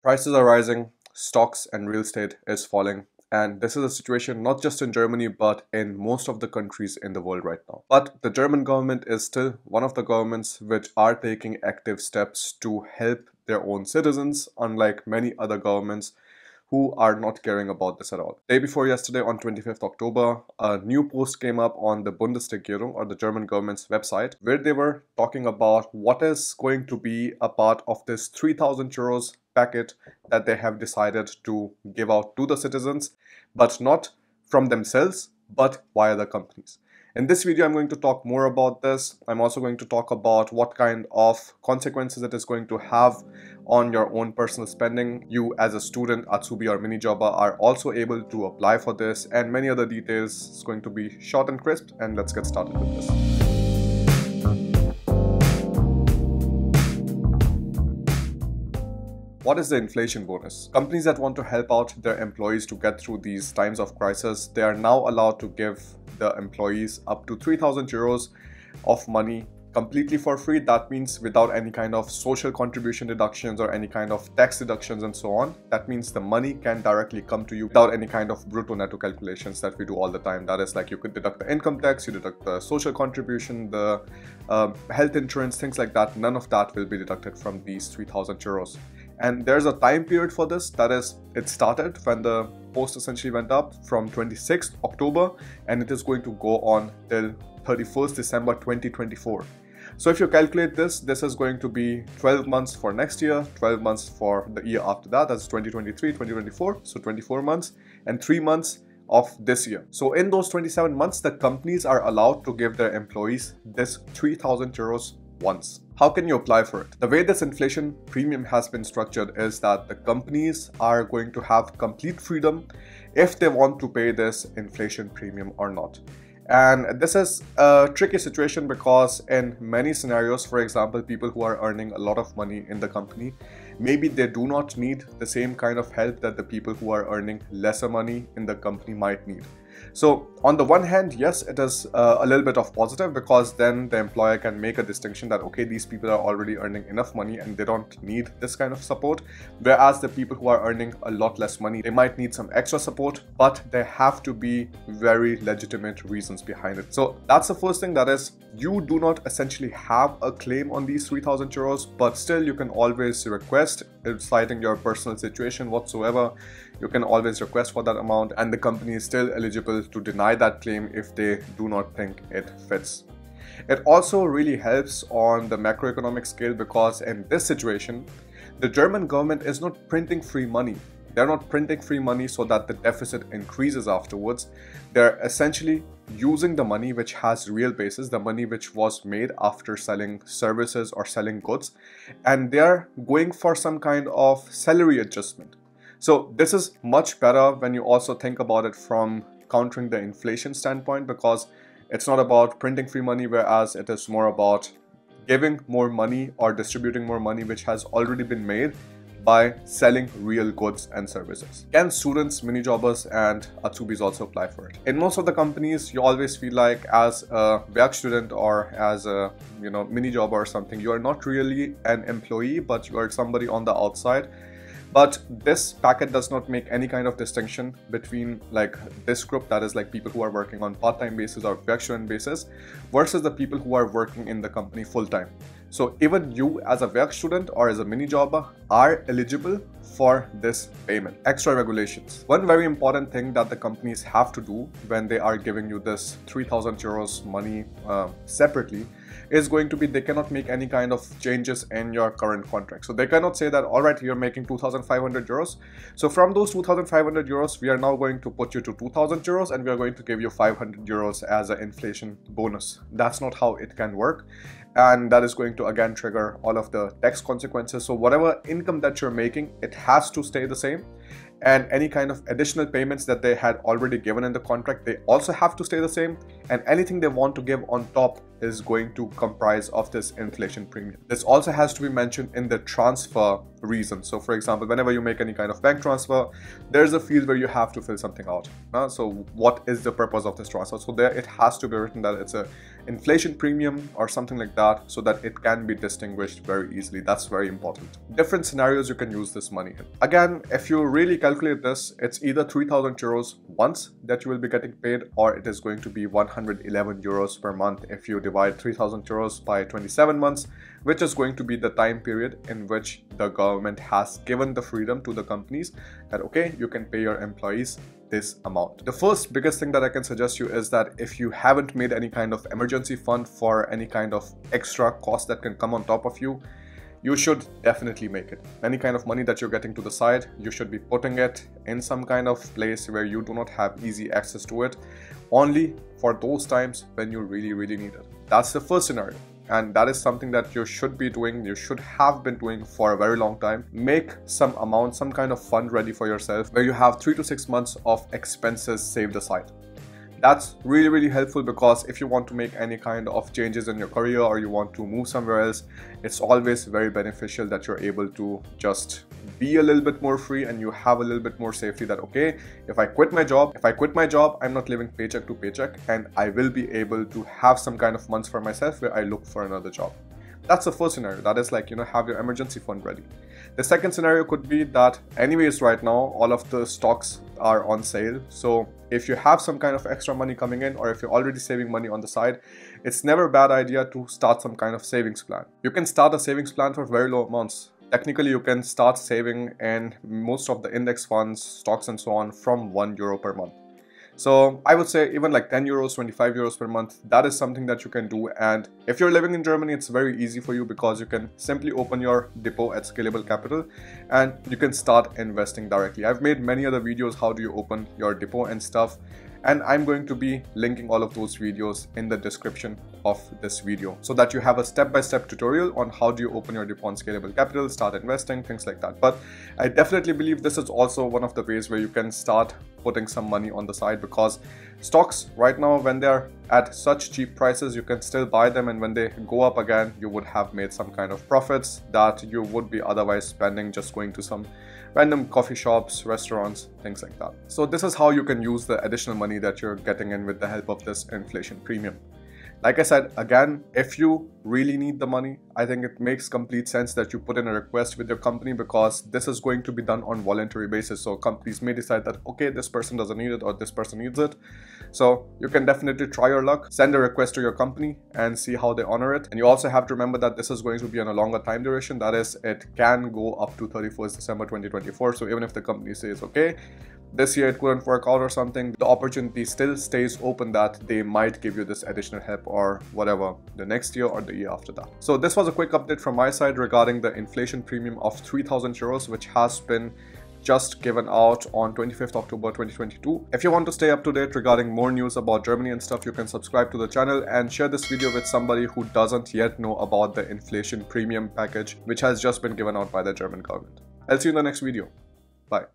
Prices are rising, stocks and real estate is falling, and this is a situation not just in Germany but in most of the countries in the world right now. But the German government is still one of the governments which are taking active steps to help their own citizens, unlike many other governments who are not caring about this at all. Day before yesterday, on 25th October, a new post came up on the Bundesregierung, or the German government's website, where they were talking about what is going to be a part of this 3,000 euros packet that they have decided to give out to the citizens, but not from themselves, but via the companies. In this video, I'm going to talk more about this. I'm also going to talk about what kind of consequences it is going to have on your own personal spending. You as a student, Azubi or mini jobber are also able to apply for this, and many other details. It's going to be short and crisp, and let's get started with this. What is the inflation bonus? Companies that want to help out their employees to get through these times of crisis, they are now allowed to give the employees up to 3,000 euros of money completely for free. That means without any kind of social contribution deductions or any kind of tax deductions and so on. That means the money can directly come to you without any kind of brutto netto calculations that we do all the time. That is, like, you could deduct the income tax, you deduct the social contribution, the health insurance, things like that. None of that will be deducted from these 3,000 euros. And there's a time period for this. That is, it started when the post essentially went up from 26th October, and it is going to go on till 31st December 2024. So if you calculate this, this is going to be 12 months for next year, 12 months for the year after that, that's 2023, 2024, so 24 months, and 3 months of this year. So in those 27 months, the companies are allowed to give their employees this 3,000 euros once. How can you apply for it? The way this inflation premium has been structured is that the companies are going to have complete freedom if they want to pay this inflation premium or not. And this is a tricky situation because in many scenarios, for example, people who are earning a lot of money in the company, maybe they do not need the same kind of help that the people who are earning lesser money in the company might need. So on the one hand, yes, it is a little bit of positive, because then the employer can make a distinction that, okay, these people are already earning enough money and they don't need this kind of support. Whereas the people who are earning a lot less money, they might need some extra support, but there have to be very legitimate reasons behind it. So that's the first thing, that is, you do not essentially have a claim on these 3,000 euros, but still you can always request, citing your personal situation whatsoever. You can always request for that amount, and the company is still eligible to deny that claim if they do not think it fits. It also really helps on the macroeconomic scale, because in this situation, the German government is not printing free money. They're not printing free money so that the deficit increases afterwards. They're essentially using the money which has real basis, the money which was made after selling services or selling goods, and they're going for some kind of salary adjustment. So this is much better when you also think about it from countering the inflation standpoint, because it's not about printing free money, whereas it is more about giving more money or distributing more money which has already been made by selling real goods and services. Can students, mini jobbers and Azubis also apply for it? In most of the companies, you always feel like as a Werkstudent or as a mini jobber or something, you are not really an employee, but you are somebody on the outside. But this packet does not make any kind of distinction between like this group, that is like people who are working on part-time basis or Werkstudent basis, versus the people who are working in the company full-time. So even you as a Werkstudent or as a mini jobber are eligible for this payment. Extra regulations. One very important thing that the companies have to do when they are giving you this 3,000 euros money separately is going to be, they cannot make any kind of changes in your current contract. So they cannot say that, all right, you're making 2,500 euros. So from those 2,500 euros, we are now going to put you to 2,000 euros and we are going to give you 500 euros as an inflation bonus. That's not how it can work. And that is going to again trigger all of the tax consequences. So whatever income that you're making, it has to stay the same. And any kind of additional payments that they had already given in the contract, they also have to stay the same. and anything they want to give on top is going to comprise of this inflation premium. This also has to be mentioned in the transfer reason. So for example, whenever you make any kind of bank transfer, there's a field where you have to fill something out. So what is the purpose of this transfer? So there it has to be written that it's a inflation premium or something like that, so that it can be distinguished very easily. That's very important. Different scenarios you can use this money in. Again, if you really calculate this, it's either 3,000 euros once that you will be getting paid, or it is going to be 111 euros per month if you divide 3,000 euros by 27 months, which is going to be the time period in which the government has given the freedom to the companies that, okay, you can pay your employees this amount. The first biggest thing that I can suggest you is that if you haven't made any kind of emergency fund for any kind of extra cost that can come on top of you, you should definitely make it. Any kind of money that you're getting to the side, you should be putting it in some kind of place where you do not have easy access to it, only for those times when you really need it. That's the first scenario. And that is something that you should be doing, you should have been doing for a very long time. Make some amount, some kind of fund ready for yourself where you have 3 to 6 months of expenses saved aside. That's really helpful, because if you want to make any kind of changes in your career or you want to move somewhere else, it's always very beneficial that you're able to just be a little bit more free and you have a little bit more safety that, okay, if I quit my job, I'm not living paycheck to paycheck, and I will be able to have some kind of months for myself where I look for another job. That's the first scenario. That is like, have your emergency fund ready. The second scenario could be that anyways right now all of the stocks are on sale. So if you have some kind of extra money coming in, or if you're already saving money on the side, it's never a bad idea to start some kind of savings plan. You can start a savings plan for very low amounts. Technically, you can start saving in most of the index funds, stocks and so on from €1 per month. So I would say even like 10 euros, 25 euros per month, that is something that you can do. And if you're living in Germany, it's very easy for you, because you can simply open your depot at Scalable Capital and you can start investing directly. I've made many other videos, how do you open your depot and stuff. And I'm going to be linking all of those videos in the description of this video, so that you have a step-by-step tutorial on how do you open your depot on Scalable Capital, start investing, things like that. But I definitely believe this is also one of the ways where you can start putting some money on the side, because stocks right now, when they're at such cheap prices, you can still buy them, and when they go up again, you would have made some kind of profits that you would be otherwise spending just going to some random coffee shops, restaurants, things like that. So this is how you can use the additional money that you're getting in with the help of this inflation premium. Like I said, again, if you really need the money, I think it makes complete sense that you put in a request with your company, because this is going to be done on voluntary basis. So companies may decide that, okay, this person doesn't need it or this person needs it. So you can definitely try your luck, send a request to your company and see how they honor it. And you also have to remember that this is going to be on a longer time duration. That is, it can go up to 31st December 2024. So even if the company says, okay, this year it couldn't work out or something, the opportunity still stays open that they might give you this additional help or whatever the next year or the year after that. So this was a quick update from my side regarding the inflation premium of 3,000 euros, which has been just given out on 25th October 2022. If you want to stay up to date regarding more news about Germany and stuff, you can subscribe to the channel and share this video with somebody who doesn't yet know about the inflation premium package, which has just been given out by the German government. I'll see you in the next video. Bye.